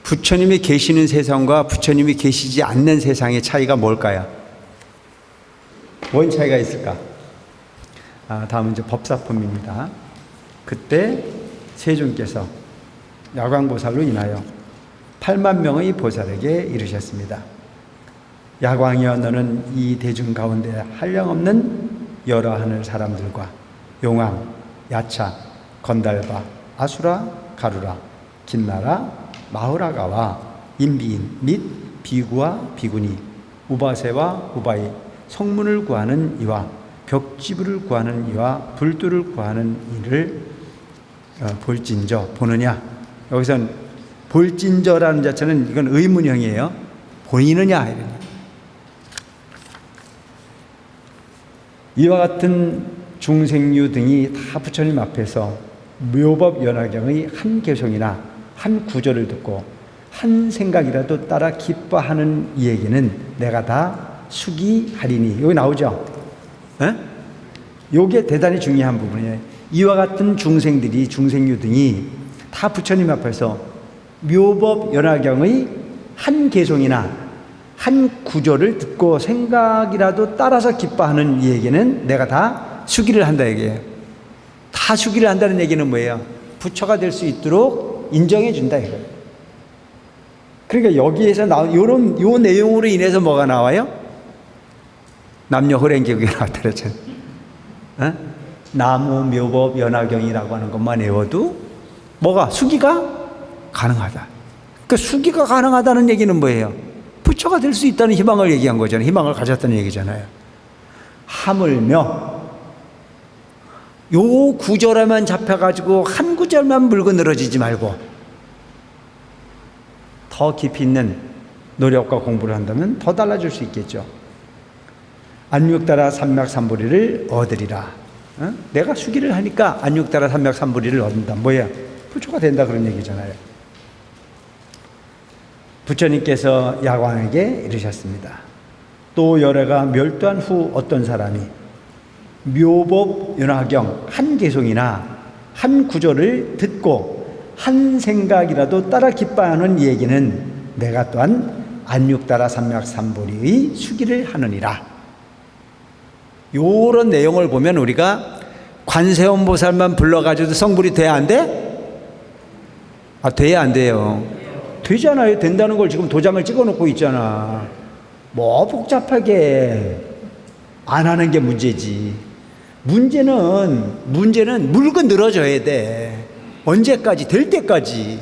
부처님이 계시는 세상과 부처님이 계시지 않는 세상의 차이가 뭘까요? 뭔 차이가 있을까? 다음은 이제 법사품입니다. 그때 세존께서 야광보살로 인하여 8만 명의 보살에게 이르셨습니다. 야광이여, 너는 이 대중 가운데 한량없는 여러 하늘 사람들과 용왕, 야차, 건달바, 아수라, 가루라, 긴나라, 마후라가와 인비인 및 비구와 비구니, 우바세와 우바이, 성문을 구하는 이와 벽지부를 구하는 이와 불두를 구하는 이를 볼진저 보느냐. 여기선 볼진저라는 자체는 이건 의문형이에요. 보이느냐 이러냐. 이와 같은 중생류 등이 다 부처님 앞에서 묘법 연화경의 한 개성이나 한 구절을 듣고 한 생각이라도 따라 기뻐하는 이에게는 내가 다 수기하리니. 여기 나오죠? 요게 대단히 중요한 부분이에요. 이와 같은 중생들이, 중생류 등이 다 부처님 앞에서 묘법 연화경의 한 개송이나 한 구절을 듣고 생각이라도 따라서 기뻐하는 이에게는 내가 다 수기를 한다 얘기예요. 다 수기를 한다는 얘기는 뭐예요? 부처가 될 수 있도록 인정해 준다 이거예요. 그러니까 여기에서 나온 요 내용으로 인해서 뭐가 나와요? 남녀 호랭기국이 나왔다 그랬잖아요. 나무 묘법 연화경이라고 하는 것만 외워도 뭐가? 수기가 가능하다. 그러니까 수기가 가능하다는 얘기는 뭐예요? 부처가 될 수 있다는 희망을 얘기한 거잖아요. 희망을 가졌다는 얘기잖아요. 하물며 요 구절에만 잡혀가지고 한 구절만 물고 늘어지지 말고 더 깊이 있는 노력과 공부를 한다면 더 달라질 수 있겠죠. 안육따라 삼맥삼보리를 얻으리라. 내가 수기를 하니까 안육따라 삼맥삼보리를 얻는다. 뭐야? 부처가 된다 그런 얘기잖아요. 부처님께서 야광에게 이르셨습니다. 또 열애가 멸도한 후 어떤 사람이 묘법 연화경 한 개송이나 한 구절을 듣고 한 생각이라도 따라 기뻐하는 이에게는 내가 또한 안육따라 삼맥삼보리의 수기를 하느니라. 요런 내용을 보면 우리가 관세음보살만 불러가지고 성불이 돼야 안 돼? 돼야 안 돼요. 되잖아요. 된다는 걸 지금 도장을 찍어놓고 있잖아. 뭐 복잡하게 안 하는 게 문제지. 문제는 물고 늘어져야 돼. 언제까지? 될 때까지.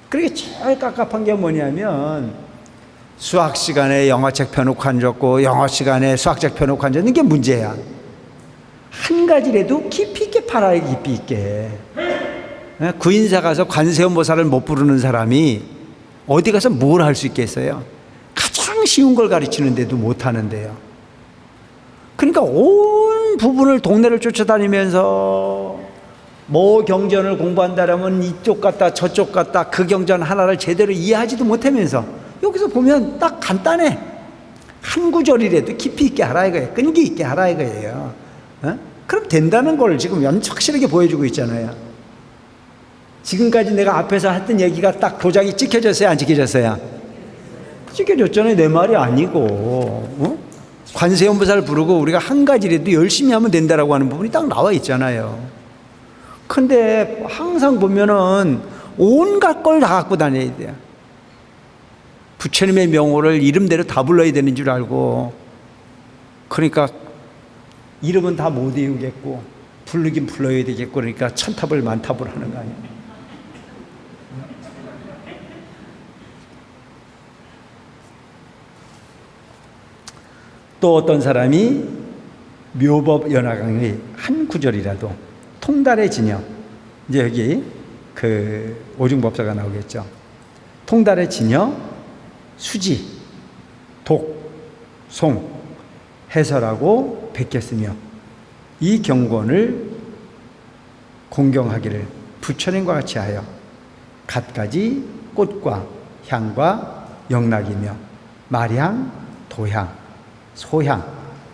그게 제일 깝깝한 게 뭐냐면 수학 시간에 영어책 펴놓고 앉았고 영어 시간에 수학책 펴놓고 앉았는 게 문제야. 한 가지라도 깊이 있게 팔아야 깊이 있게. 구인사 가서 관세음보살을 못 부르는 사람이 어디 가서 뭘 할 수 있겠어요? 가장 쉬운 걸 가르치는데도 못 하는데요. 그러니까 온 부분을 동네를 쫓아다니면서 뭐 경전을 공부한다라면 이쪽 갔다 저쪽 갔다 그 경전 하나를 제대로 이해하지도 못하면서 여기서 보면 딱 간단해. 한 구절이라도 깊이 있게 하라 이거예요. 끈기 있게 하라 이거예요. 그럼 된다는 걸 지금 확실하게 보여주고 있잖아요. 지금까지 내가 앞에서 했던 얘기가 딱 도장이 찍혀졌어요? 안 찍혀졌어요? 찍혀졌잖아요. 내 말이 아니고. 관세음보살 부르고 우리가 한 가지라도 열심히 하면 된다라고 하는 부분이 딱 나와 있잖아요. 근데 항상 보면은 온갖 걸 다 갖고 다녀야 돼요. 부처님의 명호를 이름대로 다 불러야 되는 줄 알고, 그러니까 이름은 다 못 외우겠고 부르긴 불러야 되겠고, 그러니까 천탑을 만탑을 하는 거 아니에요. 또 어떤 사람이 묘법 연화강의 한 구절이라도 통달해지며, 이제 여기 그 오중법사가 나오겠죠. 통달해지며 수지, 독, 송, 해설하고 베꼈으며 이 경건을 공경하기를 부처님과 같이 하여 갖가지 꽃과 향과 영락이며 말향, 도향, 소향,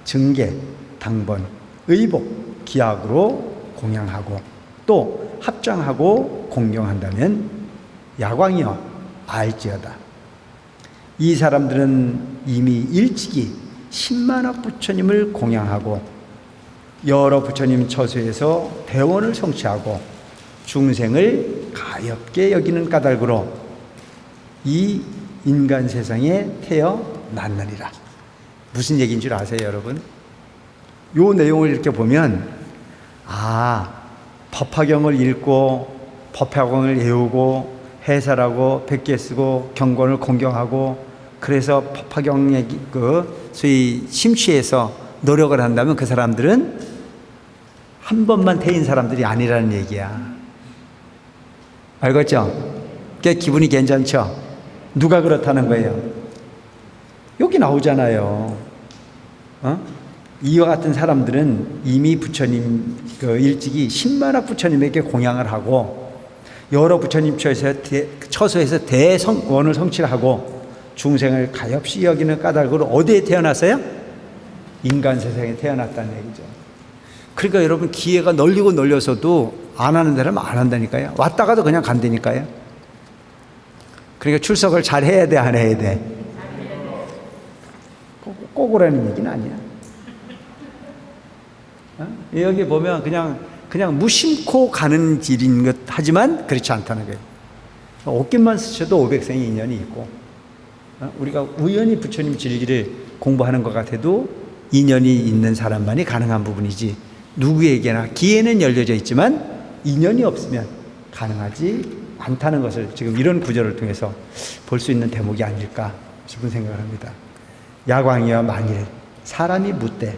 증계, 당번, 의복, 기약으로 공양하고 또 합장하고 공경한다면 야광이여 알지어다. 이 사람들은 이미 일찍이 신만학 부처님을 공양하고 여러 부처님 처소에서 대원을 성취하고 중생을 가엾게 여기는 까닭으로 이 인간 세상에 태어났느니라. 무슨 얘기인 줄 아세요, 여러분? 요 내용을 이렇게 보면 법화경을 읽고 법화경을 외우고 해설하고 백개 쓰고 경건을 공경하고 그래서 법화경에 소위 심취해서 노력을 한다면 그 사람들은 한 번만 태인 사람들이 아니라는 얘기야. 알겠죠? 기분이 괜찮죠? 누가 그렇다는 거예요? 여기 나오잖아요. 이와 같은 사람들은 이미 부처님 일찍이 신만학 부처님에게 공양을 하고 여러 부처님 처소에서 대원을 성취하고 중생을 가엾이 여기는 까닭으로 어디에 태어났어요? 인간 세상에 태어났다는 얘기죠. 그러니까 여러분 기회가 널리고 널려서도 안 하는 데는 안 한다니까요. 왔다가도 그냥 간다니까요. 그러니까 출석을 잘 해야 돼, 안 해야 돼? 꼭 오라는 얘기는 아니야. 여기 보면 그냥 무심코 가는 길인 것 하지만 그렇지 않다는 거예요. 옷깃만 스쳐도 500생의 인연이 있고 우리가 우연히 부처님 진리를 공부하는 것 같아도 인연이 있는 사람만이 가능한 부분이지 누구에게나 기회는 열려져 있지만 인연이 없으면 가능하지 않다는 것을 지금 이런 구절을 통해서 볼 수 있는 대목이 아닐까 싶은 생각을 합니다. 야광이여 만일 사람이 묻되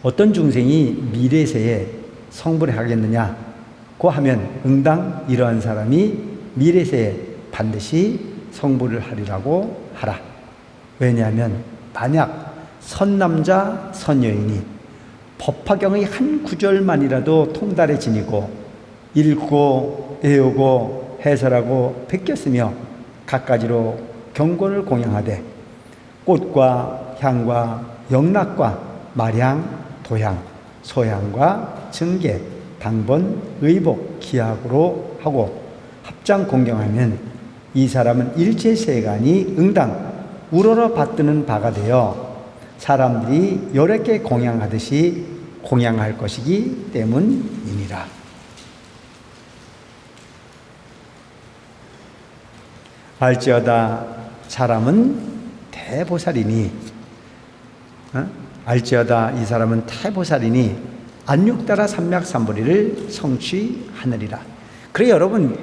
어떤 중생이 미래세에 성불을 하겠느냐고 하면 응당 이러한 사람이 미래세에 반드시 성불을 하리라고 하라. 왜냐하면 만약 선남자 선여인이 법화경의 한 구절만이라도 통달해 지니고 읽고 외우고 해설하고 베꼈으며 갖가지로 경건을 공양하되 꽃과 향과 영락과 말향, 도향, 소향과 증계, 당번, 의복, 기약으로 하고 합장 공경하면 이 사람은 일체세간이 응당 우러러 받드는 바가 되어 사람들이 여러 개 공양하듯이 공양할 것이기 때문이니라. 알지어다 사람은 대보살이니 알지어다 이 사람은 대보살이니 안육따라 삼맥삼보리를 성취하느리라. 그래 여러분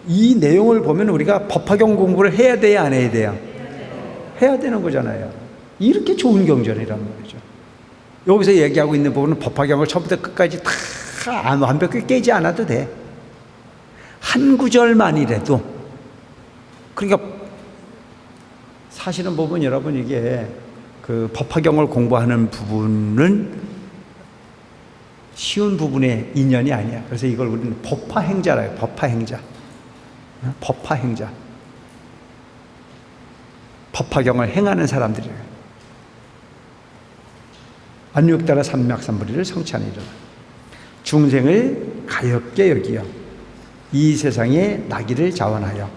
이 내용을 보면 우리가 법화경 공부를 해야 돼요, 안 해야 돼요? 해야 되는 거잖아요. 이렇게 좋은 경전이란 말이죠. 여기서 얘기하고 있는 부분은 법화경을 처음부터 끝까지 다 완벽하게 깨지 않아도 돼. 한 구절만이라도. 그러니까 사실은 보면 여러분 이게 그 법화경을 공부하는 부분은 쉬운 부분의 인연이 아니야. 그래서 이걸 우리는 법화행자라 해요. 법화행자. 법화행자. 법화경을 행하는 사람들이에요. 안육따라 삼맥삼보리를 성취하니라. 중생을 가엾게 여기어 이 세상에 나기를 자원하여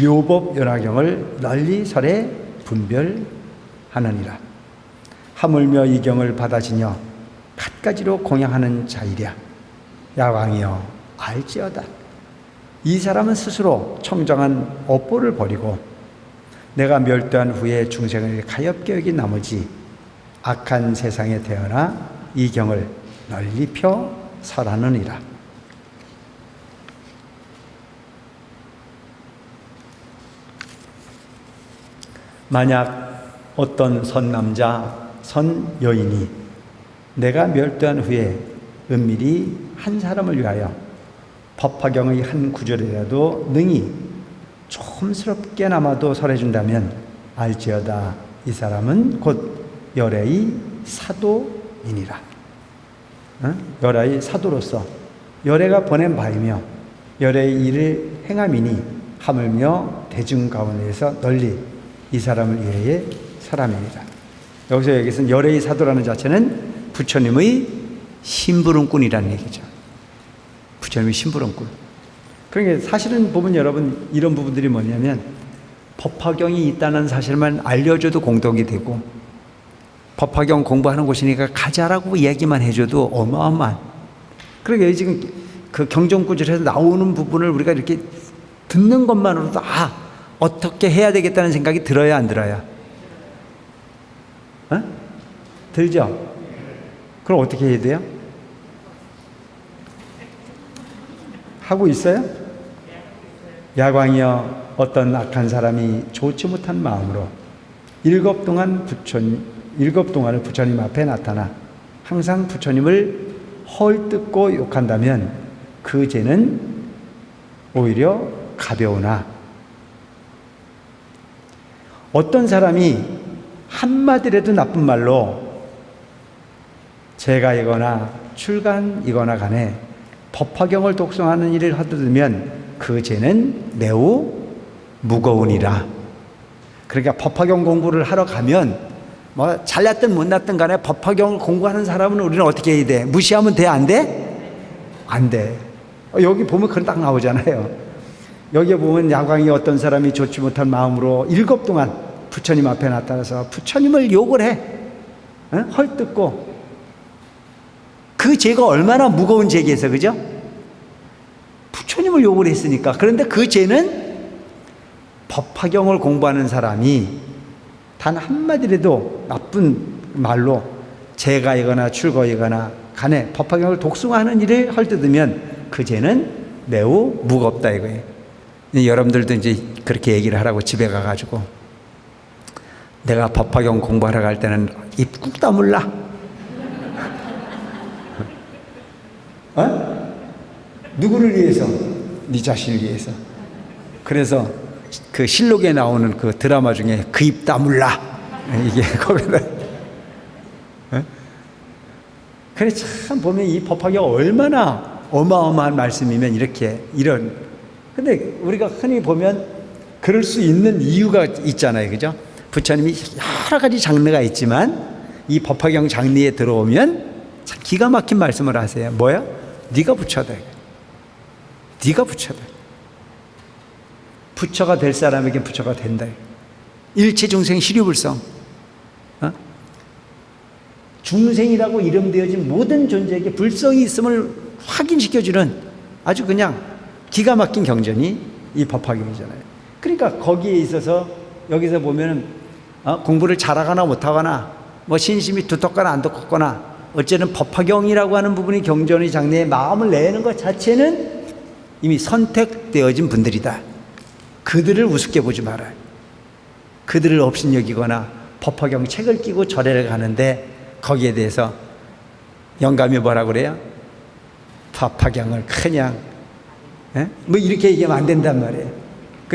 묘법 연화경을 널리 설에 분별하느니라. 하물며 이 경을 받아지녀 갖가지로 공양하는 자이랴. 야광이여 알지어다. 이 사람은 스스로 청정한 업보를 버리고 내가 멸도한 후에 중생을 가엾게 여긴 나머지 악한 세상에 태어나 이 경을 널리 펴 설하느니라. 만약 어떤 선남자, 선여인이 내가 멸도한 후에 은밀히 한 사람을 위하여 법화경의 한 구절이라도 능히 조금스럽게나마도 설해준다면 알지어다 이 사람은 곧 열애의 사도이니라. 열애의 사도로서 열애가 보낸 바이며 열애의 일을 행함이니 하물며 대중 가운데에서 널리 이 사람을 위해 사람이니라. 여기서 여기서는 열애의 사도라는 자체는 부처님의 심부름꾼이라는 얘기죠. 부처님의 심부름꾼. 그러니까 사실은 보면 여러분 이런 부분들이 뭐냐면 법화경이 있다는 사실만 알려줘도 공덕이 되고 법화경 공부하는 곳이니까 가자라고 얘기만 해줘도 어마어마한. 그러니까 지금 그 경전구절에서 나오는 부분을 우리가 이렇게 듣는 것만으로도 어떻게 해야 되겠다는 생각이 들어야 안 들어요? 들죠? 그럼 어떻게 해야 돼요? 하고 있어요? 야광이여 어떤 악한 사람이 좋지 못한 마음으로 일곱 동안을 부처님 앞에 나타나 항상 부처님을 헐뜯고 욕한다면 그 죄는 오히려 가벼우나 어떤 사람이 한마디라도 나쁜 말로 재가이거나 출간이거나 간에 법화경을 독송하는 일을 하듯으면 그 죄는 매우 무거우니라. 그러니까 법화경 공부를 하러 가면 뭐 잘났든 못났든 간에 법화경을 공부하는 사람은 우리는 어떻게 해야 돼? 무시하면 돼? 안 돼? 안 돼. 여기 보면 그건 딱 나오잖아요. 여기에 보면 야광이 어떤 사람이 좋지 못한 마음으로 7 동안 부처님 앞에 나타나서 부처님을 욕을 해. 헐뜯고. 그 죄가 얼마나 무거운 죄겠어, 그죠? 부처님을 욕을 했으니까. 그런데 그 죄는 법화경을 공부하는 사람이 단 한마디라도 나쁜 말로 재가이거나 출거이거나 간에 법화경을 독송하는 일을 헐뜯으면 그 죄는 매우 무겁다 이거예요. 여러분들도 이제 그렇게 얘기를 하라고 집에 가가지고 내가 법화경 공부하러 갈 때는 입 꾹 다물라. 누구를 위해서? 네 자신을 위해서. 그래서 그 실록에 나오는 그 드라마 중에 그 입 다물라. 이게 거기다. 그래 참 보면 이 법화경 얼마나 어마어마한 말씀이면 이런. 근데 우리가 흔히 보면 그럴 수 있는 이유가 있잖아요, 그죠? 부처님이 여러 가지 장르가 있지만 이 법화경 장르에 들어오면 참 기가 막힌 말씀을 하세요. 뭐야? 네가 부처다. 네가 부처다. 부처가 될 사람에게 부처가 된다. 일체 중생 시류불성. 중생이라고 이름되어진 모든 존재에게 불성이 있음을 확인시켜주는 아주 그냥 기가 막힌 경전이 이 법화경이잖아요. 그러니까 거기에 있어서 여기서 보면은 공부를 잘하거나 못하거나 뭐 신심이 두텁거나 안 두텁거나 어쨌든 법화경이라고 하는 부분이 경전의 장르에 마음을 내는 것 자체는 이미 선택되어진 분들이다. 그들을 우습게 보지 말아요. 그들을 업신여기거나 법화경 책을 끼고 절에를 가는데 거기에 대해서 영감이 뭐라 그래요? 법화경을 그냥 뭐 이렇게 얘기하면 안 된단 말이에요.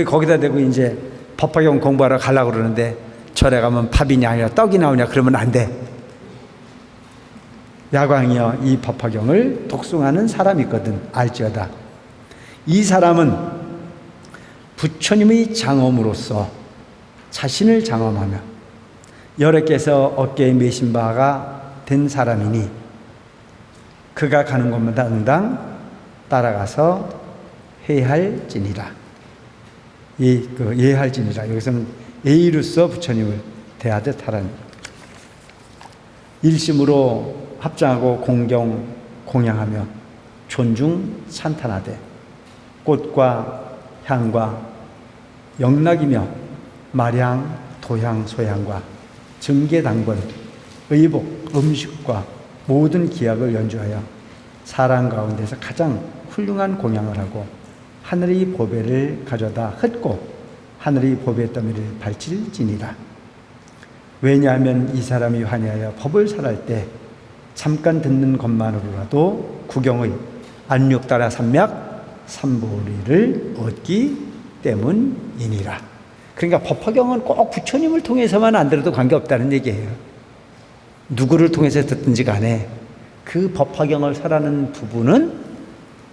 거기다 대고 이제 법화경 공부하러 가려고 그러는데 절에 가면 밥이냐 아니라 떡이 나오냐 그러면 안 돼. 야광이여 이 법화경을 독송하는 사람이 있거든. 알지어다. 이 사람은 부처님의 장엄으로서 자신을 장엄하며 여러께서 어깨에 메신 바가 된 사람이니 그가 가는 곳마다 응당 따라가서 회할지니라. 예할지니라. 여기서는 예의로서 부처님을 대하듯 하라는 일심으로 합장하고 공경 공양하며 존중 찬탄하되 꽃과 향과 영락이며 마량 도향 소향과 증계당번 의복 음식과 모든 기약을 연주하여 사람 가운데서 가장 훌륭한 공양을 하고 하늘의 보배를 가져다 흩고 하늘의 보배 더미를 발칠지니라. 왜냐하면 이 사람이 환희하여 법을 설할 때 잠깐 듣는 것만으로라도 구경의 안육다라 삼맥 삼보리를 얻기 때문이니라. 그러니까 법화경은 꼭 부처님을 통해서만 안 들어도 관계없다는 얘기예요. 누구를 통해서 듣든지 간에 그 법화경을 설하는 부분은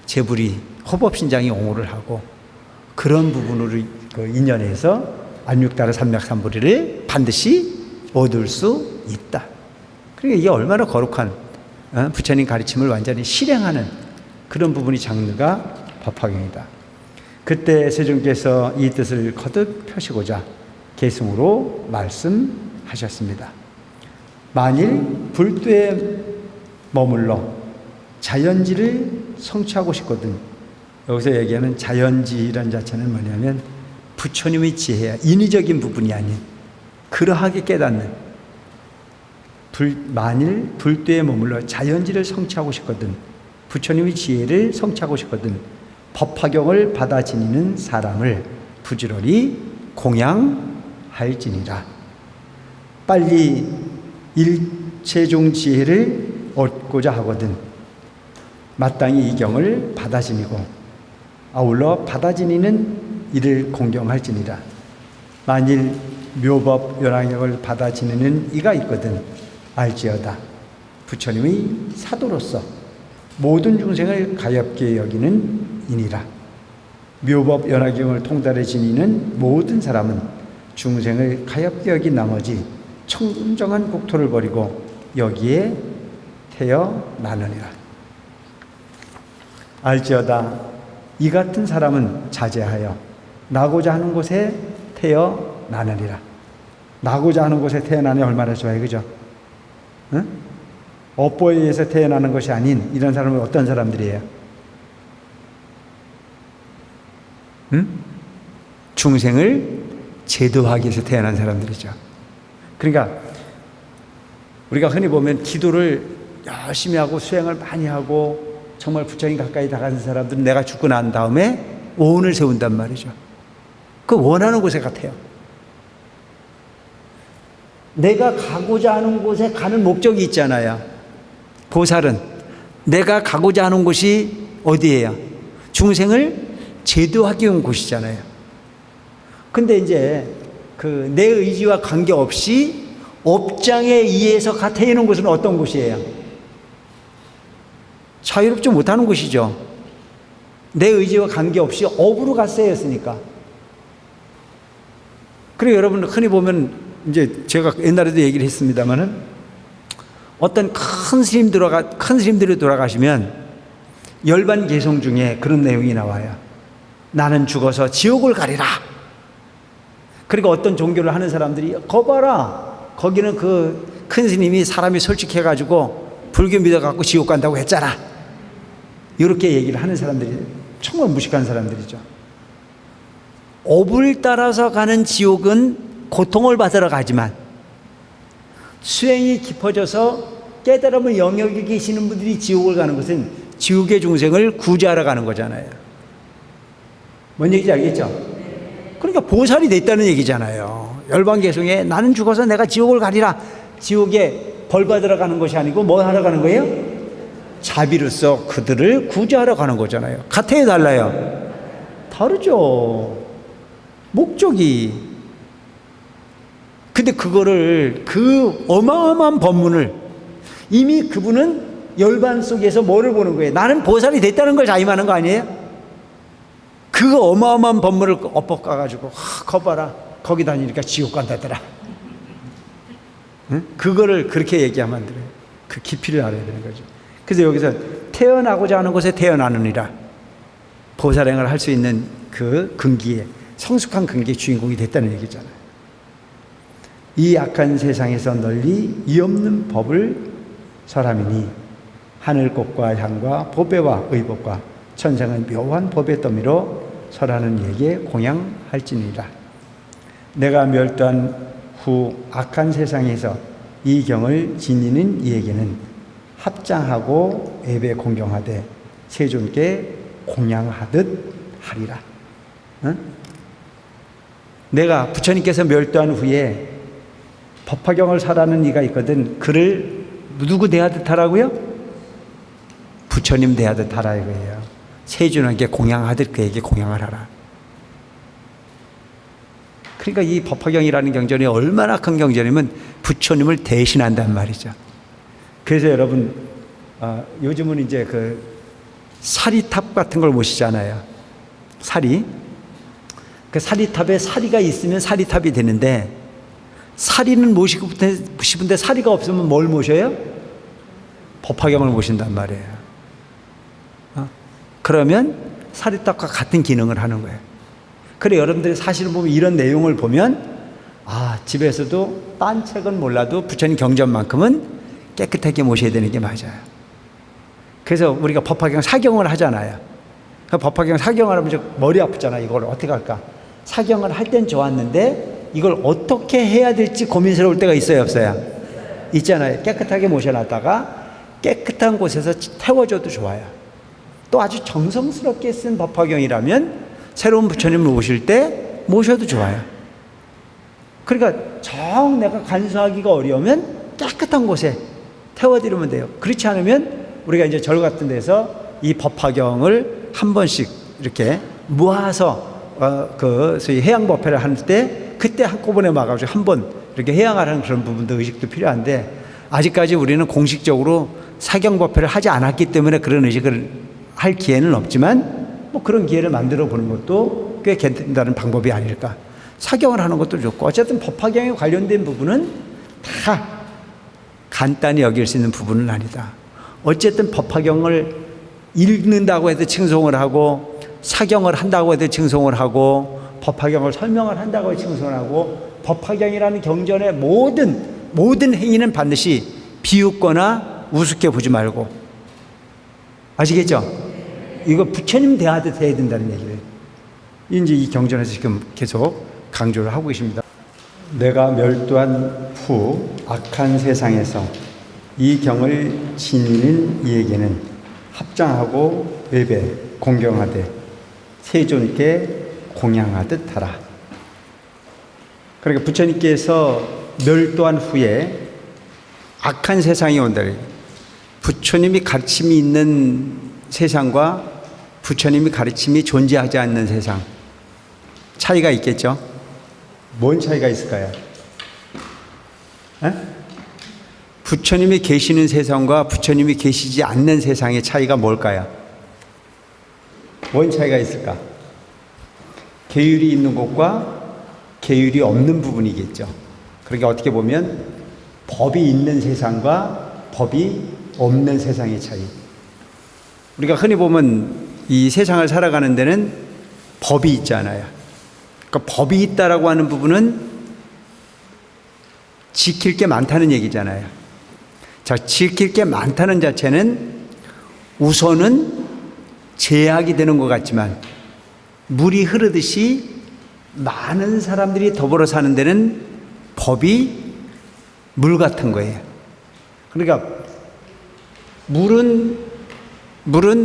제불이 호법신장이 옹호를 하고 그런 부분으로 인연해서 안육다라 삼맥 삼보리를 반드시 얻을 수 있다. 그러니까 이게 얼마나 거룩한 부처님 가르침을 완전히 실행하는 그런 부분이 장르가 법화경이다. 그때 세존께서 이 뜻을 거듭 펴시고자 계승으로 말씀하셨습니다. 만일 불도에 머물러 자연지를 성취하고 싶거든. 여기서 얘기하는 자연지라는 자체는 뭐냐면 부처님의 지혜야. 인위적인 부분이 아닌 그러하게 깨닫는, 만일 불도에 머물러 자연지를 성취하고 싶거든, 부처님의 지혜를 성취하고 싶거든 법화경을 받아 지니는 사람을 부지런히 공양할지니라. 빨리 일체종 지혜를 얻고자 하거든 마땅히 이 경을 받아 지니고 아울러 받아 지니는 이를 공경할지니라. 만일 묘법 연화경을 받아 지니는 이가 있거든 알지어다. 부처님의 사도로서 모든 중생을 가엾게 여기는 이니라. 묘법 연화경을 통달해 지니는 모든 사람은 중생을 가엾게 여긴 나머지 청정한 국토를 버리고 여기에 태어나느니라. 알지어다. 이 같은 사람은 자제하여 나고자 하는 곳에 태어나느니라. 나고자 하는 곳에 태어나니 얼마나 좋아요, 그죠? 응? 업보에 의해서 태어나는 것이 아닌 이런 사람은 어떤 사람들이에요? 응? 중생을 제도하기 위해서 태어난 사람들이죠. 그러니까 우리가 흔히 보면 기도를 열심히 하고 수행을 많이 하고 정말 부처님 가까이 다가는 사람들은 내가 죽고 난 다음에 오온을 세운단 말이죠. 그 원하는 곳에 같아요. 내가 가고자 하는 곳에 가는 목적이 있잖아요. 보살은 내가 가고자 하는 곳이 어디예요? 중생을 제도하기 위한 곳이잖아요. 근데 이제 그 내 의지와 관계없이 업장에 의해서 가태이는 곳은 어떤 곳이에요? 자유롭지 못하는 곳이죠. 내 의지와 관계없이 업으로 갔어였으니까. 그리고 여러분 흔히 보면 이제 제가 옛날에도 얘기를 했습니다만은 어떤 큰 스님들이 돌아가시면 열반 개송 중에 그런 내용이 나와요. 나는 죽어서 지옥을 가리라. 그리고 어떤 종교를 하는 사람들이 거봐라, 거기는 그 큰 스님이 사람이 솔직해가지고 불교 믿어갖고 지옥 간다고 했잖아. 이렇게 얘기를 하는 사람들이 정말 무식한 사람들이죠. 업을 따라서 가는 지옥은 고통을 받으러 가지만 수행이 깊어져서 깨달음을 영역에 계시는 분들이 지옥을 가는 것은 지옥의 중생을 구제하러 가는 거잖아요. 뭔 얘기인지 알겠죠? 그러니까 보살이 됐다는 얘기잖아요. 열반개송에 나는 죽어서 내가 지옥을 가리라. 지옥에 벌 받으러 가는 것이 아니고 뭐 하러 가는 거예요? 자비로서 그들을 구제하러 가는 거잖아요. 같아요, 달라요? 다르죠. 목적이. 근데 그거를, 그 어마어마한 법문을 이미 그분은 열반 속에서 뭐를 보는 거예요? 나는 보살이 됐다는 걸 자임하는 거 아니에요? 그 어마어마한 법문을 엎어가가지고 거봐라, 거기 다니니까 지옥 간다더라. 응? 그거를 그렇게 얘기하면 안 돼요. 그 깊이를 알아야 되는 거죠. 그래서 여기서 태어나고자 하는 곳에 태어나느니라. 보살행을 할 수 있는 그 근기에, 성숙한 근기의 주인공이 됐다는 얘기잖아요. 이 악한 세상에서 널리 이 없는 법을 설함이니 하늘꽃과 향과 보배와 의복과 천생은 묘한 법의 더미로 설하는 이에게 공양할지니라. 내가 멸도한 후 악한 세상에서 이 경을 지니는 이에게는 합장하고 예배 공경하되 세존께 공양하듯 하리라. 응? 내가 부처님께서 멸도한 후에 법화경을 설하는 이가 있거든. 그를 누구 대하듯 하라고요? 부처님 대하듯 하라 이거예요. 세존에게 공양하듯 그에게 공양을 하라. 그러니까 이 법화경이라는 경전이 얼마나 큰 경전이면 부처님을 대신한단 말이죠. 그래서 여러분 요즘은 이제 그 사리탑 같은 걸 모시잖아요. 사리. 그 사리탑에 사리가 있으면 사리탑이 되는데 사리는 모시고 싶은데 사리가 없으면 뭘 모셔요? 법화경을 모신단 말이에요. 그러면 사리떡과 같은 기능을 하는 거예요. 그래 여러분들이 사실을 보면 이런 내용을 보면 집에서도 딴 책은 몰라도 부처님 경전만큼은 깨끗하게 모셔야 되는 게 맞아요. 그래서 우리가 법화경 사경을 하잖아요. 그 법화경 사경을 하면 머리 아프잖아요. 이걸 어떻게 할까? 사경을 할 땐 좋았는데 이걸 어떻게 해야 될지 고민스러울 때가 있어요, 없어요? 있잖아요. 깨끗하게 모셔놨다가 깨끗한 곳에서 태워줘도 좋아요. 또 아주 정성스럽게 쓴 법화경이라면 새로운 부처님을 오실 때 모셔도 좋아요. 그러니까 정 내가 간수하기가 어려우면 깨끗한 곳에 태워드리면 돼요. 그렇지 않으면 우리가 이제 절 같은 데서 이 법화경을 한 번씩 이렇게 모아서 소위 해양법회를 할 때 그때 한꺼번에 막아가지고 한 번 이렇게 해양하라는 그런 부분도 의식도 필요한데 아직까지 우리는 공식적으로 사경법회를 하지 않았기 때문에 그런 의식을 할 기회는 없지만 뭐 그런 기회를 만들어 보는 것도 꽤 괜찮다는 방법이 아닐까. 사경을 하는 것도 좋고 어쨌든 법화경에 관련된 부분은 다 간단히 여길 수 있는 부분은 아니다. 어쨌든 법화경을 읽는다고 해도 칭송을 하고 사경을 한다고 해도 칭송을 하고 법화경을 설명을 한다고 해도 칭송을 하고 법화경이라는 경전의 모든 행위는 반드시 비웃거나 우습게 보지 말고 아시겠죠? 이거 부처님 대하듯 해야 된다는 얘기를 이제 이 경전에서 지금 계속 강조를 하고 계십니다. 내가 멸도한 후 악한 세상에서 이 경을 지니는 이에게는 합장하고 외배 공경하되 세존께 공양하듯 하라. 그러니까 부처님께서 멸도한 후에 악한 세상이 온다. 부처님이 가르침이 있는 세상과 부처님이 가르침이 존재하지 않는 세상 차이가 있겠죠? 뭔 차이가 있을까요? 부처님이 계시는 세상과 부처님이 계시지 않는 세상의 차이가 뭘까요? 뭔 차이가 있을까? 계율이 있는 곳과 계율이 없는 부분이겠죠. 그러니까 어떻게 보면 법이 있는 세상과 법이 없는 세상의 차이. 우리가 흔히 보면 이 세상을 살아가는 데는 법이 있잖아요. 그러니까 법이 있다라고 하는 부분은 지킬 게 많다는 얘기잖아요. 자, 지킬 게 많다는 자체는 우선은 제약이 되는 것 같지만 물이 흐르듯이 많은 사람들이 더불어 사는 데는 법이 물 같은 거예요. 그러니까 물은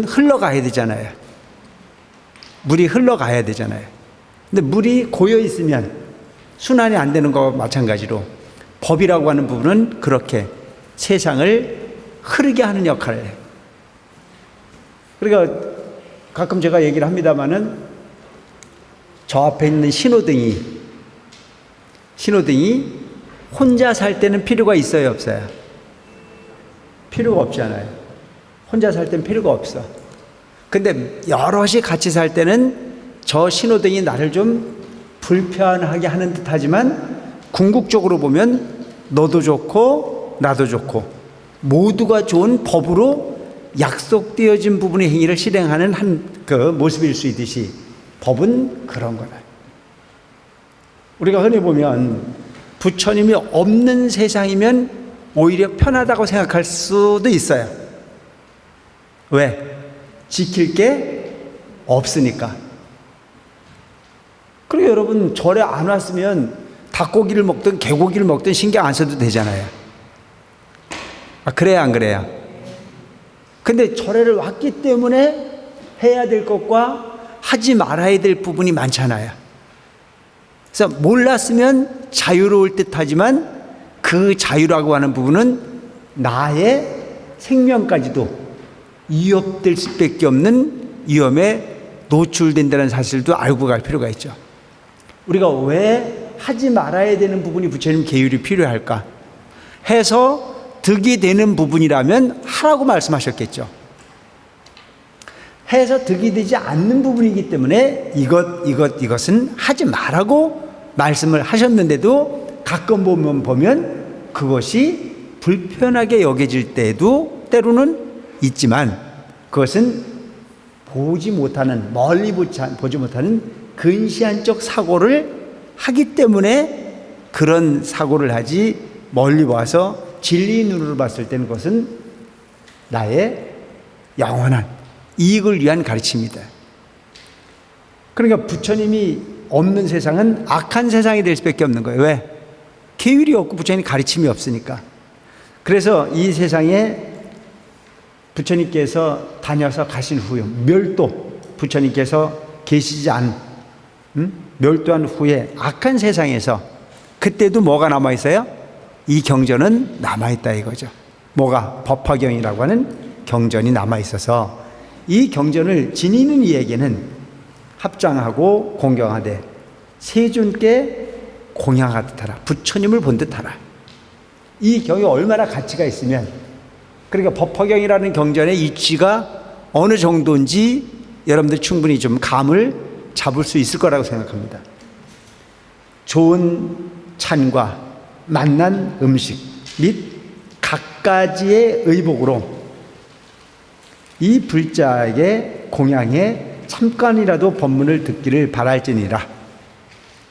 흘러가야 되잖아요. 물이 흘러가야 되잖아요. 근데 물이 고여 있으면 순환이 안 되는 것과 마찬가지로 법이라고 하는 부분은 그렇게 세상을 흐르게 하는 역할을 해요. 그러니까 가끔 제가 얘기를 합니다마는 저 앞에 있는 신호등이 혼자 살 때는 필요가 있어요, 없어요? 필요가 없잖아요. 혼자 살 때는 필요가 없어. 근데 여럿이 같이 살 때는 저 신호등이 나를 좀 불편하게 하는 듯 하지만 궁극적으로 보면 너도 좋고 나도 좋고 모두가 좋은 법으로 약속되어진 부분의 행위를 실행하는 그 모습일 수 있듯이 법은 그런 거다. 우리가 흔히 보면 부처님이 없는 세상이면 오히려 편하다고 생각할 수도 있어요. 왜? 지킬 게 없으니까. 그리고 여러분 절에 안 왔으면 닭고기를 먹든 개고기를 먹든 신경 안 써도 되잖아요. 그래야 안 그래요? 근데 절에를 왔기 때문에 해야 될 것과 하지 말아야 될 부분이 많잖아요. 그래서 몰랐으면 자유로울 듯 하지만 그 자유라고 하는 부분은 나의 생명까지도 위협될 수밖에 없는 위험에 노출된다는 사실도 알고 갈 필요가 있죠. 우리가 왜 하지 말아야 되는 부분이 부처님 계율이 필요할까? 해서 득이 되는 부분이라면 하라고 말씀하셨겠죠. 해서 득이 되지 않는 부분이기 때문에 이것은 하지 말라고 말씀을 하셨는데도 가끔 보면 그것이 불편하게 여겨질 때도 때로는 있지만 그것은 멀리 보지 못하는 근시안적 사고를 하기 때문에 그런 사고를 하지, 멀리 와서 진리의 눈으로 봤을 때는 그것은 나의 영원한 이익을 위한 가르침이다. 그러니까 부처님이 없는 세상은 악한 세상이 될 수밖에 없는 거예요. 왜? 계율이 없고 부처님 가르침이 없으니까. 그래서 이 세상에 부처님께서 다녀서 가신 후에 멸도, 부처님께서 계시지 않은 멸도한 후에 악한 세상에서 그때도 뭐가 남아있어요? 이 경전은 남아있다 이거죠. 뭐가? 법화경이라고 하는 경전이 남아있어서 이 경전을 지니는 이에게는 합장하고 공경하되 세존께 공양하듯 하라. 부처님을 본 듯 하라. 이 경이 얼마나 가치가 있으면, 그러니까 법화경이라는 경전의 이치가 어느 정도인지 여러분들 충분히 좀 감을 잡을 수 있을 거라고 생각합니다. 좋은 찬과 맛난 음식 및 갖가지의 의복으로 이 불자에게 공양해 잠깐이라도 법문을 듣기를 바랄지니라.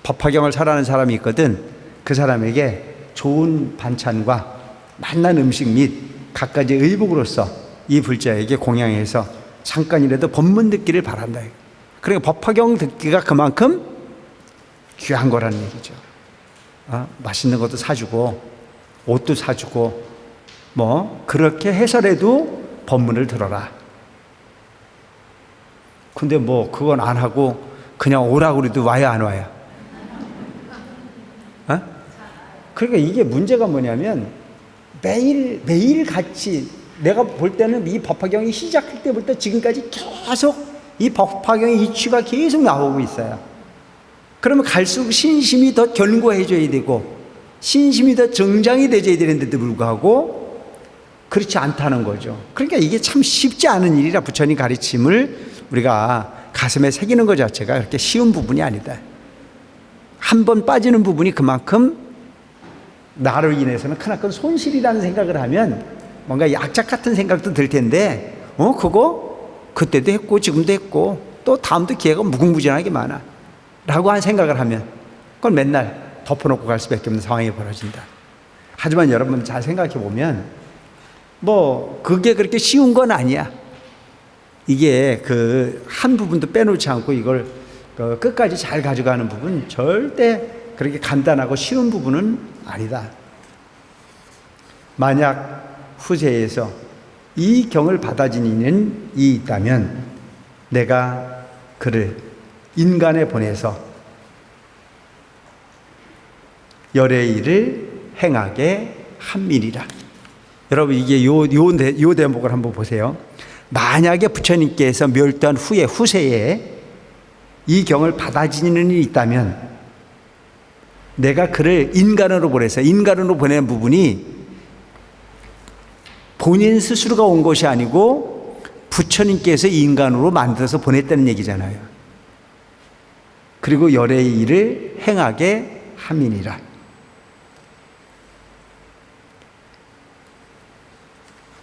법화경을 설하는 사람이 있거든. 그 사람에게 좋은 반찬과 맛난 음식 및 갖가지 의복으로서 이 불자에게 공양해서 잠깐이라도 법문 듣기를 바란다. 그러니까 법화경 듣기가 그만큼 귀한 거라는 얘기죠. 맛있는 것도 사주고 옷도 사주고 뭐 그렇게 해서라도 법문을 들어라. 근데 뭐 그건 안 하고 그냥 오라고 그래도 와야 안 와요? 그러니까 이게 문제가 뭐냐면 매일 같이, 내가 볼 때는 이 법화경이 시작할 때부터 지금까지 계속 이 법화경의 이치가 계속 나오고 있어요. 그러면 갈수록 신심이 더 견고해져야 되고 신심이 더 정장이 되어야 되는데도 불구하고 그렇지 않다는 거죠. 그러니까 이게 참 쉽지 않은 일이라 부처님 가르침을 우리가 가슴에 새기는 것 자체가 그렇게 쉬운 부분이 아니다. 한 번 빠지는 부분이 그만큼 나로 인해서는 크나큰 손실이라는 생각을 하면 뭔가 약작 같은 생각도 들 텐데, 그거 그때도 했고 지금도 했고 또 다음도 기회가 무궁무진하게 많아 라고 한 생각을 하면 그걸 맨날 덮어놓고 갈 수밖에 없는 상황이 벌어진다. 하지만 여러분 잘 생각해 보면 뭐 그게 그렇게 쉬운 건 아니야. 이게 그 한 부분도 빼놓지 않고 이걸 끝까지 잘 가져가는 부분 절대 그렇게 간단하고 쉬운 부분은 아니다. 만약 후세에서 이 경을 받아지니는 이 있다면 내가 그를 인간에 보내서 열의 일을 행하게 함이리라. 여러분 이게 요 대목을 한번 보세요. 만약에 부처님께서 멸도한 후에 후세에 이 경을 받아지는 일이 있다면 내가 그를 인간으로 보내서, 인간으로 보내는 부분이 본인 스스로가 온 것이 아니고 부처님께서 인간으로 만들어서 보냈다는 얘기잖아요. 그리고 열의 일을 행하게 함이니라.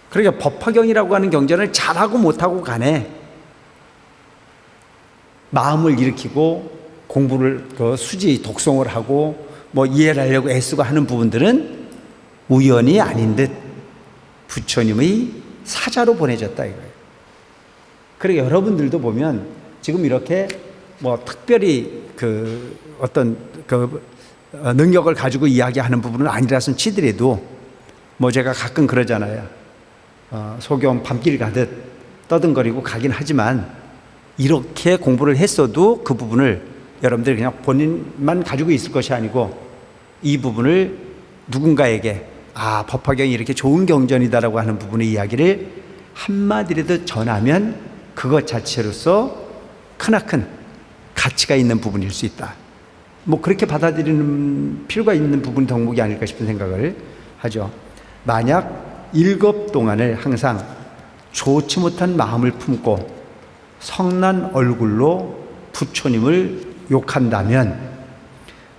그러니까 법화경이라고 하는 경전을 잘하고 못하고 간에 마음을 일으키고 공부를 수지 독송을 하고 뭐 이해를 하려고 애쓰고 하는 부분들은 우연이 아닌 듯 부처님의 사자로 보내졌다 이거예요. 그러니까 여러분들도 보면 지금 이렇게 뭐 특별히 그 어떤 그 능력을 가지고 이야기하는 부분은 아니라서 치더라도 뭐 제가 가끔 그러잖아요. 소경 밤길 가듯 떠든거리고 가긴 하지만 이렇게 공부를 했어도 그 부분을 여러분들이 그냥 본인만 가지고 있을 것이 아니고 이 부분을 누군가에게 법화경이 이렇게 좋은 경전이다라고 하는 부분의 이야기를 한마디라도 전하면 그것 자체로서 크나큰 가치가 있는 부분일 수 있다. 뭐 그렇게 받아들이는 필요가 있는 부분 덕목이 아닐까 싶은 생각을 하죠. 만약 일곱 동안을 항상 좋지 못한 마음을 품고 성난 얼굴로 부처님을 욕한다면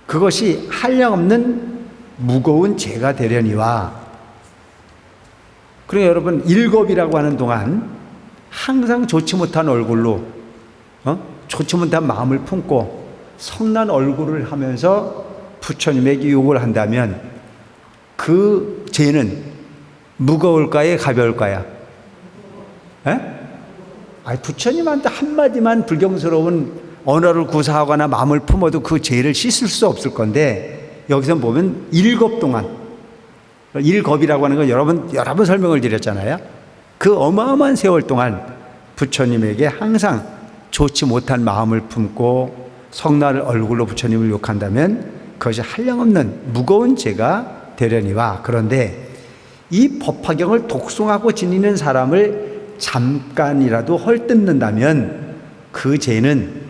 그것이 한량없는 무거운 죄가 되려니와. 그러니까 여러분 일곱이라고 하는 동안 항상 좋지 못한 얼굴로 좋지 못한 마음을 품고 성난 얼굴을 하면서 부처님에게 욕을 한다면 그 죄는 무거울까요? 가벼울까요? 부처님한테 한마디만 불경스러운 언어를 구사하거나 마음을 품어도 그 죄를 씻을 수 없을 건데, 여기서 보면 일겁 동안, 일겁이라고 하는 건 여러 번 설명을 드렸잖아요. 그 어마어마한 세월 동안 부처님에게 항상 좋지 못한 마음을 품고 성날 얼굴로 부처님을 욕한다면 그것이 한량없는 무거운 죄가 되려니와. 그런데 이 법화경을 독송하고 지니는 사람을 잠깐이라도 헐뜯는다면 그 죄는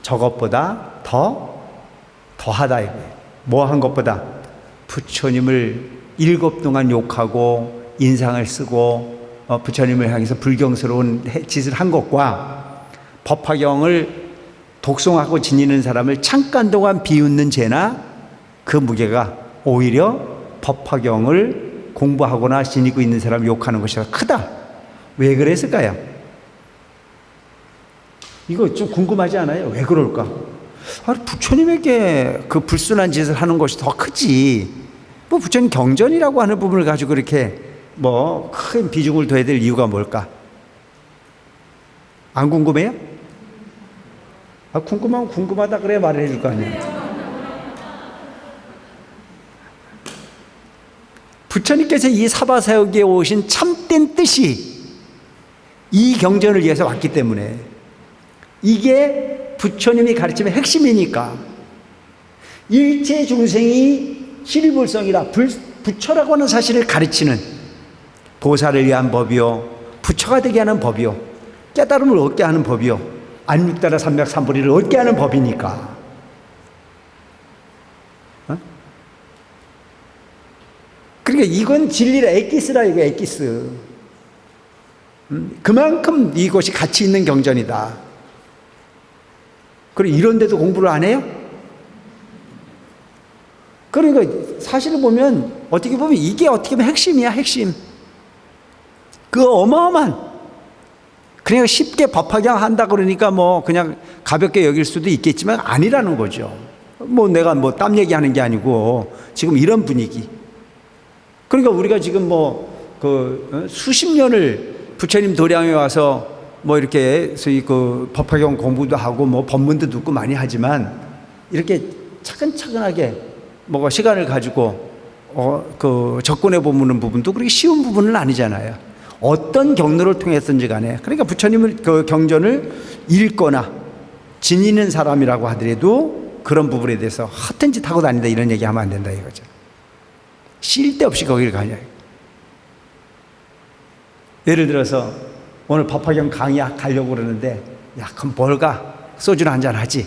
저것보다 더하다 이거예요. 뭐 한 것보다 부처님을 일곱 동안 욕하고 인상을 쓰고 부처님을 향해서 불경스러운 짓을 한 것과 법화경을 독송하고 지니는 사람을 잠깐 동안 비웃는 죄나 그 무게가 오히려 법화경을 공부하거나 지니고 있는 사람을 욕하는 것이 크다. 왜 그랬을까요? 이거 좀 궁금하지 않아요? 왜 그럴까? 부처님에게 그 불순한 짓을 하는 것이 더 크지. 뭐 부처님 경전이라고 하는 부분을 가지고 이렇게 뭐 큰 비중을 둬야 될 이유가 뭘까? 안 궁금해요? 궁금하면 궁금하다 그래야 말을 해줄 거 아니에요. 부처님께서 이 사바사역에 오신 참된 뜻이 이 경전을 위해서 왔기 때문에, 이게 부처님이 가르침의 핵심이니까 일체 중생이 실불성이라 부처라고 하는 사실을 가르치는, 도사를 위한 법이요, 부처가 되게 하는 법이요, 깨달음을 얻게 하는 법이요, 안육다라 삼백삼불이를 얻게 하는 법이니까. 그러니까 이건 진리라, 엑기스라 이거, 엑기스. 그만큼 이것이 가치 있는 경전이다. 그리고 이런데도 공부를 안 해요? 그러니까 사실을 보면, 어떻게 보면 이게 어떻게 보면 핵심이야, 핵심. 그 어마어마한, 그냥 쉽게 법화경 한다 그러니까 뭐 그냥 가볍게 여길 수도 있겠지만 아니라는 거죠. 뭐 내가 뭐 땀 얘기하는 게 아니고 지금 이런 분위기. 그러니까 우리가 지금 수십 년을 부처님 도량에 와서 뭐 이렇게 소위 그 법화경 공부도 하고 뭐 법문도 듣고 많이 하지만, 이렇게 차근차근하게 뭐가 시간을 가지고 접근해 보는 부분도 그렇게 쉬운 부분은 아니잖아요. 어떤 경로를 통했든지 간에. 그러니까 부처님을 그 경전을 읽거나 지니는 사람이라고 하더라도 그런 부분에 대해서 허튼 짓 하고 다닌다 이런 얘기 하면 안 된다 이거죠. 쉴 데 없이 거기를 가냐. 예를 들어서 오늘 법화경 강의 가려고 그러는데, 야 그럼 뭘 가? 소주나 한잔 하지.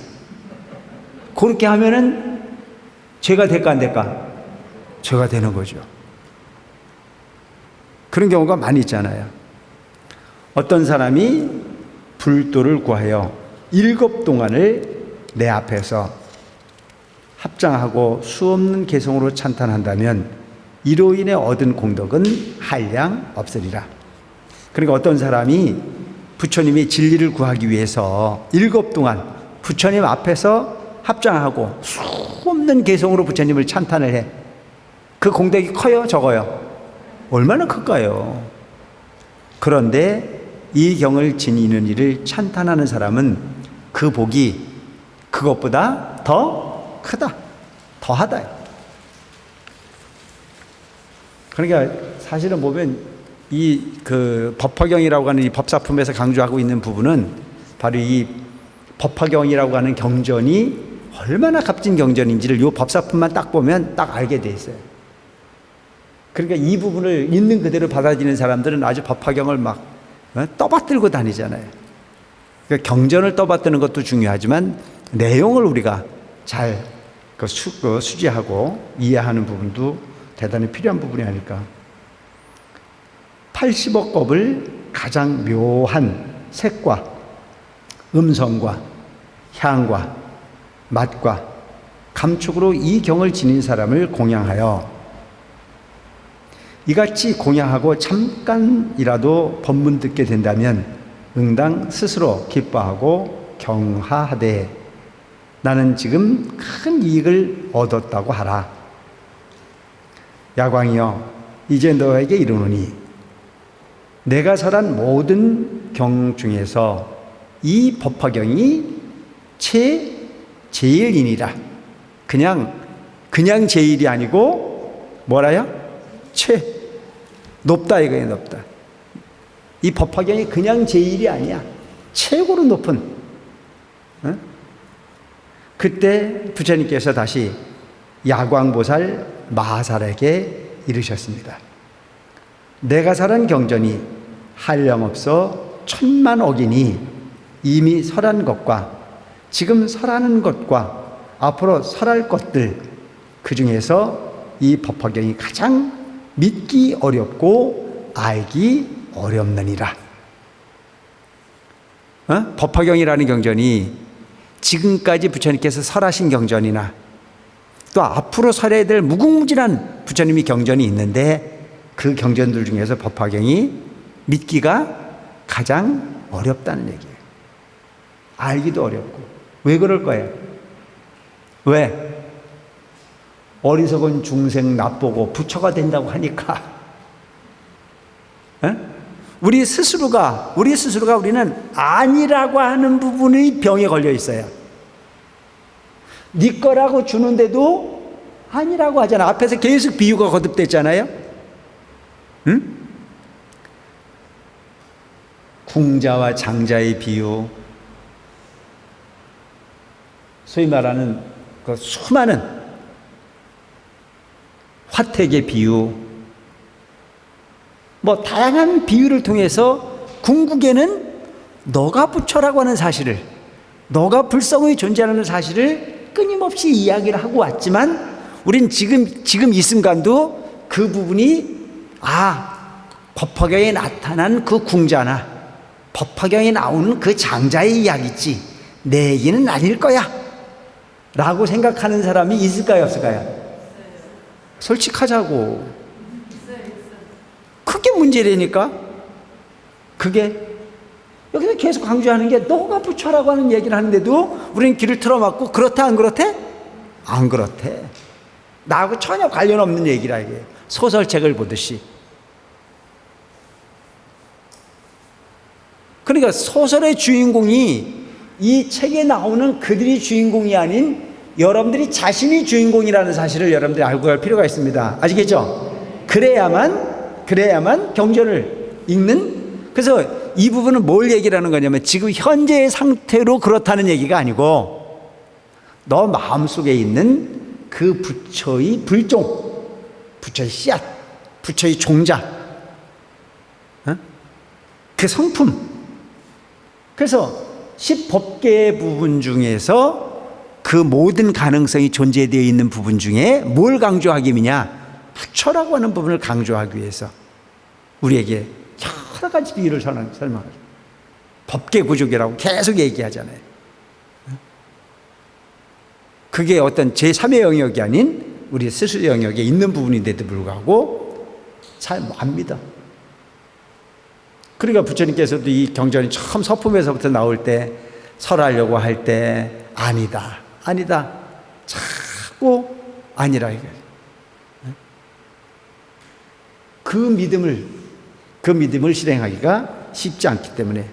그렇게 하면은 죄가 될까 안 될까? 죄가 되는 거죠. 그런 경우가 많이 있잖아요. 어떤 사람이 불도를 구하여 7 동안을 내 앞에서 합장하고 수없는 개성으로 찬탄한다면 이로 인해 얻은 공덕은 한량 없으리라. 그러니까 어떤 사람이 부처님이 진리를 구하기 위해서 7 동안 부처님 앞에서 합장하고 수없는 개성으로 부처님을 찬탄을 해. 그 공덕이 커요, 적어요? 얼마나 클까요? 그런데 이 경을 지니는 이를 찬탄하는 사람은 그 복이 그것보다 더 크다, 더하다. 그러니까 사실은 보면 이 그 법화경이라고 하는 이 법사품에서 강조하고 있는 부분은 바로 이 법화경이라고 하는 경전이 얼마나 값진 경전인지를 이 법사품만 딱 보면 딱 알게 돼 있어요. 그러니까 이 부분을 있는 그대로 받아들이는 사람들은 아주 법화경을 막 떠받들고 다니잖아요. 그러니까 경전을 떠받드는 것도 중요하지만 내용을 우리가 잘 수지하고 이해하는 부분도 대단히 필요한 부분이 아닐까. 80억 법을 가장 묘한 색과 음성과 향과 맛과 감촉으로 이 경을 지닌 사람을 공양하여 이같이 공양하고 잠깐이라도 법문 듣게 된다면 응당 스스로 기뻐하고 경하하되 나는 지금 큰 이익을 얻었다고 하라. 야광이여 이제 너에게 이르노니 내가 설한 모든 경 중에서 이 법화경이 제일이니라. 그냥 제일이 아니고 뭐라요? 높다 이거예요. 높다. 이 법화경이 그냥 제일이 아니야. 최고로 높은. 어? 그때 부처님께서 다시 야광보살 마하살에게 이르셨습니다. 내가 설한 경전이 한량없어 천만억이니 이미 설한 것과 지금 설하는 것과 앞으로 설할 것들 그 중에서 이 법화경이 가장 믿기 어렵고 알기 어렵느니라. 법화경이라는 경전이 지금까지 부처님께서 설하신 경전이나 또 앞으로 설해야 될 무궁무진한 부처님이 경전이 있는데 그 경전들 중에서 법화경이 믿기가 가장 어렵다는 얘기예요. 알기도 어렵고. 왜 그럴 거예요? 왜? 어리석은 중생 나보고 부처가 된다고 하니까. 우리 스스로가 우리는 아니라고 하는 부분의 병에 걸려 있어요. 네 거라고 주는데도 아니라고 하잖아. 앞에서 계속 비유가 거듭됐잖아요. 응? 궁자와 장자의 비유, 소위 말하는 그 수많은 화택의 비유, 뭐 다양한 비유를 통해서 궁극에는 너가 부처라고 하는 사실을, 너가 불성의 존재라는 사실을 끊임없이 이야기를 하고 왔지만 우린 지금 이 순간도 그 부분이 법화경에 나타난 그 궁자나 법화경에 나오는 그 장자의 이야기지 내 얘기는 아닐 거야 라고 생각하는 사람이 있을까요, 없을까요? 솔직하자고. 그게 문제라니까. 그게 여기서 계속 강조하는 게 너가 부처라고 하는 얘기를 하는데도 우리는 귀를 틀어막고 그렇다 안 그렇대? 안 그렇대. 나하고 전혀 관련 없는 얘기라 이게. 소설책을 보듯이. 그러니까 소설의 주인공이 이 책에 나오는 그들이 주인공이 아닌 여러분들이 자신이 주인공이라는 사실을 여러분들이 알고 갈 필요가 있습니다. 아시겠죠? 그래야만 경전을 읽는. 그래서 이 부분은 뭘 얘기를 하는 거냐면 지금 현재의 상태로 그렇다는 얘기가 아니고 너 마음속에 있는 그 부처의 불종, 부처의 씨앗, 부처의 종자, 그 성품. 그래서 10법계의 부분 중에서 그 모든 가능성이 존재되어 있는 부분 중에 뭘 강조하기 위하냐? 부처라고 하는 부분을 강조하기 위해서 우리에게 여러 가지 비유를 설명하죠. 법계 구족이라고 계속 얘기하잖아요. 그게 어떤 제3의 영역이 아닌 우리 스스로 영역에 있는 부분인데도 불구하고 잘 안 믿어. 그러니까 부처님께서도 이 경전이 처음 서품에서부터 나올 때 설하려고 할 때 아니다 자꾸 아니라 이거예요. 그 믿음을 실행하기가 쉽지 않기 때문에